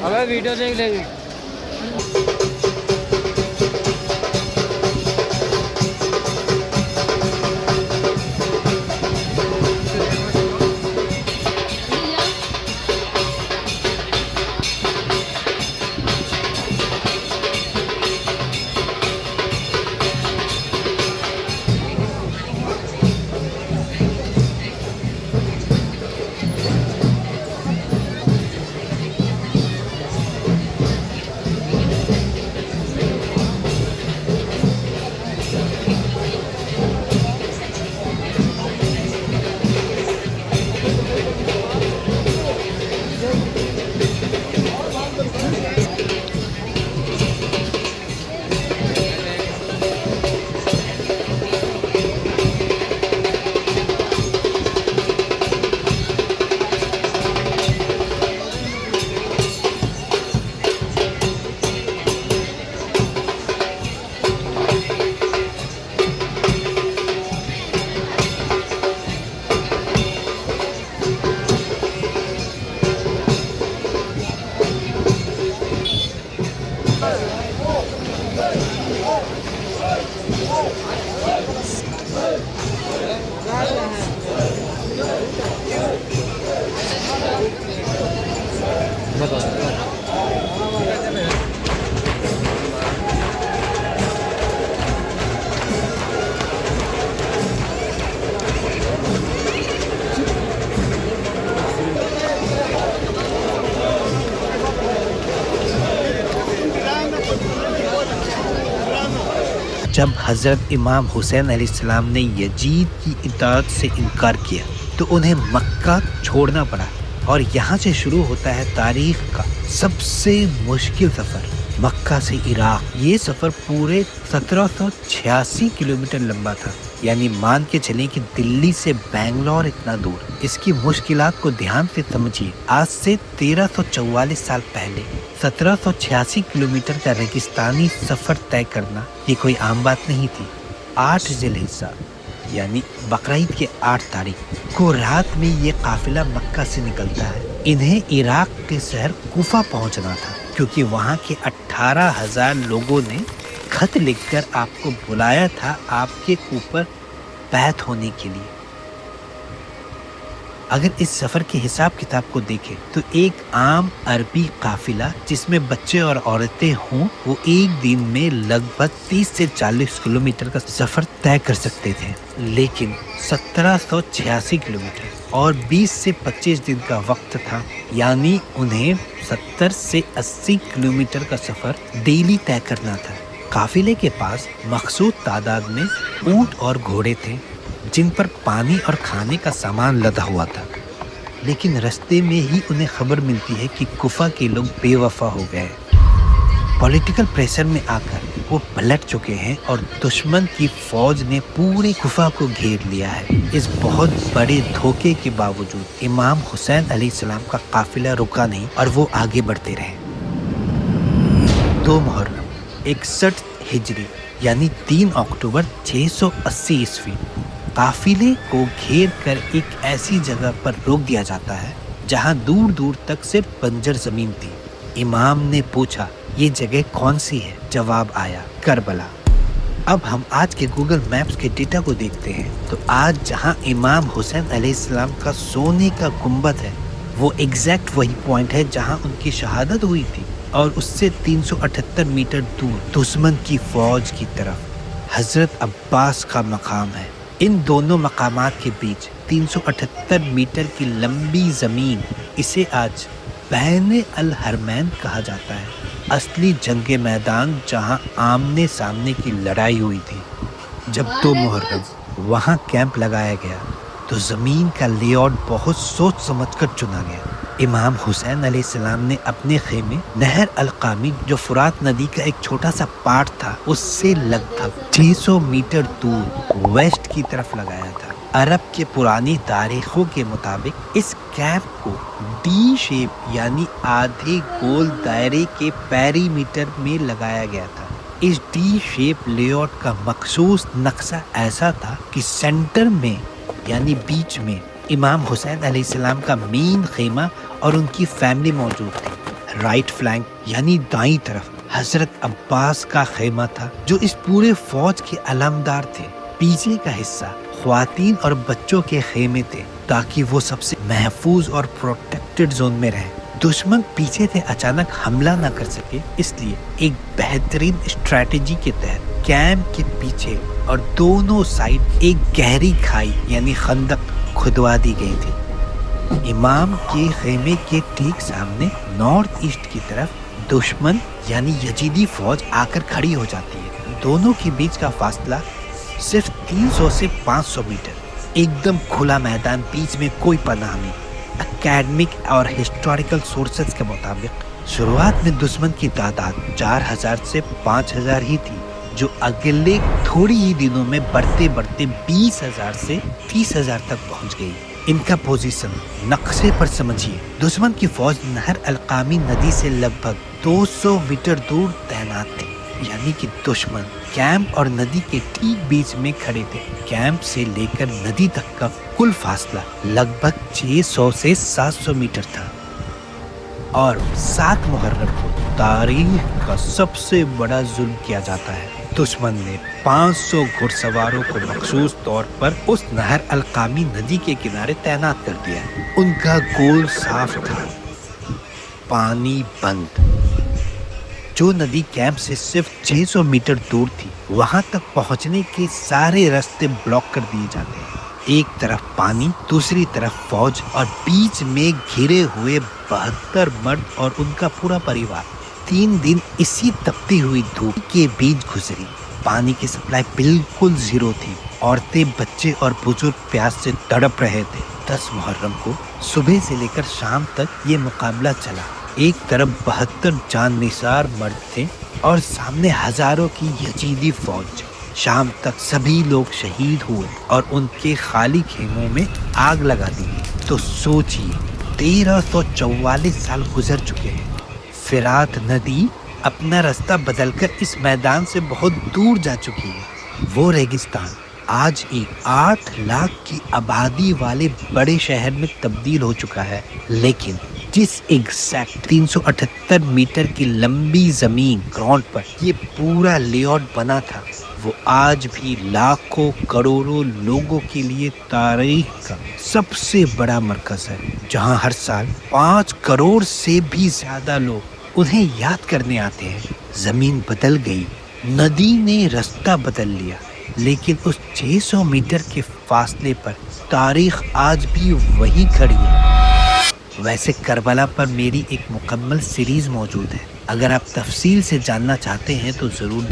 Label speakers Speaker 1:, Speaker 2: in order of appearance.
Speaker 1: अबे वीडियो देख लेगी।
Speaker 2: जब हज़रत इमाम हुसैन अलैहिस्सलाम ने यजीद की इताअत से इनकार किया तो उन्हें मक्का छोड़ना पड़ा और यहाँ से शुरू होता है तारीख का सबसे मुश्किल सफ़र, मक्का से इराक। ये सफ़र पूरे 1786 किलोमीटर लंबा था, यानी मान के चलें कि दिल्ली से बेंगलोर इतना दूर। इसकी मुश्किलात को ध्यान से समझिए। आज से 1344 साल पहले 1786 किलोमीटर का रेगिस्तानी सफ़र तय करना ये कोई आम बात नहीं थी। 8 ज़िलहिज्जा यानी बकरीद के 8 तारीख को रात में ये काफिला मक्का से निकलता है। इन्हें इराक के शहर कूफा पहुंचना था, क्योंकि वहाँ के 18,000 लोगों ने खत लिखकर आपको बुलाया था आपके ऊपर बैत होने के लिए। अगर इस सफ़र के हिसाब किताब को देखें तो एक आम अरबी काफिला जिसमें बच्चे और औरतें हों वो एक दिन में लगभग 30 से 40 किलोमीटर का सफ़र तय कर सकते थे, लेकिन 1786 किलोमीटर और 20 से 25 दिन का वक्त था, यानी उन्हें 70 से 80 किलोमीटर का सफ़र डेली तय करना था। काफिले के पास मखसूस तादाद में ऊंट और घोड़े थे जिन पर पानी और खाने का सामान लदा हुआ था, लेकिन रास्ते में ही उन्हें खबर मिलती है कि कुफा के लोग बेवफा हो गए। पॉलिटिकल प्रेशर में आकर वो पलट चुके हैं और दुश्मन की फौज ने पूरे कुफा को घेर लिया है। इस बहुत बड़े धोखे के बावजूद इमाम हुसैन अलैहिस्सलाम का काफिला रुका नहीं और वो आगे बढ़ते रहे। 2 मुहर्रम 61 हिजरी यानी 3 अक्टूबर 680 ईस्वी काफिले को घेर कर एक ऐसी जगह पर रोक दिया जाता है जहां दूर दूर तक से बंजर जमीन थी। इमाम ने पूछा, ये जगह कौन सी है? जवाब आया, करबला। अब हम आज के गूगल मैप्स के डेटा को देखते हैं तो आज जहां इमाम हुसैन अलैहिस्सलाम का सोने का गुंबद है वो एग्जैक्ट वही पॉइंट है जहां उनकी शहादत हुई थी, और उससे 378 मीटर दूर दुश्मन की फौज की तरफ हजरत अब्बास का मकाम है। इन दोनों मकामात के बीच 378 मीटर की लंबी ज़मीन, इसे आज बैन अल हरमैन कहा जाता है। असली जंग मैदान जहां आमने सामने की लड़ाई हुई थी। जब 2 मुहर्रम वहां कैंप लगाया गया तो ज़मीन का लेआउट बहुत सोच समझकर चुना गया। इमाम हुसैन अलैहिस्सलाम ने अपने खेमे नहर अल-कामी, जो फुरात नदी का एक छोटा सा पार्ट था, उससे लगभग 600 मीटर दूर वेस्ट की तरफ लगाया था। अरब के पुरानी तारीखों के मुताबिक इस कैंप को डी शेप यानी आधे गोल दायरे के पेरीमीटर में लगाया गया था। इस डी शेप लेआउट का मखसूस नक्शा ऐसा था कि सेंटर में यानी बीच में इमाम हुसैन अलैहिस्सलाम का मेन खेमा और उनकी फैमिली मौजूद थी। رائٹ فلینک یعنی دائیں طرف حضرت عباس کا خیمہ تھا جو اس پورے فوج کے علمدار تھے. پیچھے کا حصہ خواتین اور بچوں کے خیمے تھے تاکہ وہ سب سے محفوظ اور پروٹیکٹڈ زون میں رہیں. دشمن پیچھے سے اچانک حملہ نہ کر سکے اس لیے ایک بہترین اسٹریٹجی کے تحت کیمپ کے پیچھے اور دونوں سائڈ ایک گہری کھائی یعنی خندق کھدوا دی گئی تھی. امام کے خیمے کے ٹھیک سامنے نارتھ ایسٹ کی طرف دشمن یعنی یزیدی فوج آ کر کھڑی ہو جاتی ہے. دونوں کے بیچ کا فاصلہ صرف 300 سے 500 میٹر. ایک دم کھلا میدان، بیچ میں کوئی پناہ نہیں. اکیڈمک اور ہسٹوریکل سورسز کے مطابق شروعات میں دشمن کی تعداد 4000 سے 5000 ہی تھی جو اگلے تھوڑی ہی دنوں میں بڑھتے 20,000 سے 30,000 تک پہنچ گئی. ان کا پوزیشن نقشے پر سمجھیے. دشمن کی فوج نہر القامی ندی سے لگ بھگ 200 میٹر دور تعینات تھی، یعنی کہ دشمن کیمپ اور ندی کے ٹھیک بیچ میں کھڑے تھے. کیمپ سے لے کر ندی تک کا کل فاصلہ لگ بھگ 600 سے 700 میٹر تھا. اور 7 محرم کو تاریخ کا سب سے بڑا ظلم کیا جاتا ہے. دشمن نے 500 گھڑ سواروں کو مخصوص طور پر اس نہر القامی ندی کے کنارے تعینات کر دیا. ان کا گول صاف تھا، پانی بند. جو ندی کیمپ سے صرف 600 میٹر دور تھی وہاں تک پہنچنے کے سارے راستے بلاک کر دیے جاتے ہیں. ایک طرف پانی، دوسری طرف فوج اور بیچ میں گھرے ہوئے 72 مرد اور ان کا پورا پریوار. 3 دن اسی تپتی ہوئی دھوپ کے بیچ گزری. پانی کی سپلائی بالکل زیرو تھی. عورتیں، بچے اور بزرگ پیاس سے تڑپ رہے تھے. 10 محرم کو صبح سے لے کر شام تک یہ مقابلہ چلا. ایک طرف 72 جان نثار مرد تھے اور سامنے ہزاروں کی یزیدی فوج. شام تک سبھی لوگ شہید ہوئے اور ان کے خالی خیموں میں آگ لگا دی. تو سوچیے 1344 سال گزر چکے ہیں. فرات ندی اپنا راستہ بدل کر اس میدان سے بہت دور جا چکی ہے. وہ ریگستان آج ایک 8 لاکھ کی آبادی والے بڑے شہر میں تبدیل ہو چکا ہے. لیکن جس ایگزیکٹ 378 میٹر کی لمبی زمین گراؤنڈ پر یہ پورا لے آؤٹ بنا تھا وہ آج بھی لاکھوں کروڑوں لوگوں کے لیے تاریخ کا سب سے بڑا مرکز ہے، جہاں ہر سال 5 کروڑ سے بھی زیادہ لوگ انہیں یاد کرنے آتے ہیں. زمین بدل گئی، ندی نے راستہ بدل لیا، لیکن اس 600 میٹر کے فاصلے پر تاریخ آج بھی وہی کھڑی ہے. ویسے کربلا پر میری ایک مکمل سیریز موجود ہے. اگر آپ تفصیل سے جاننا چاہتے ہیں تو ضرور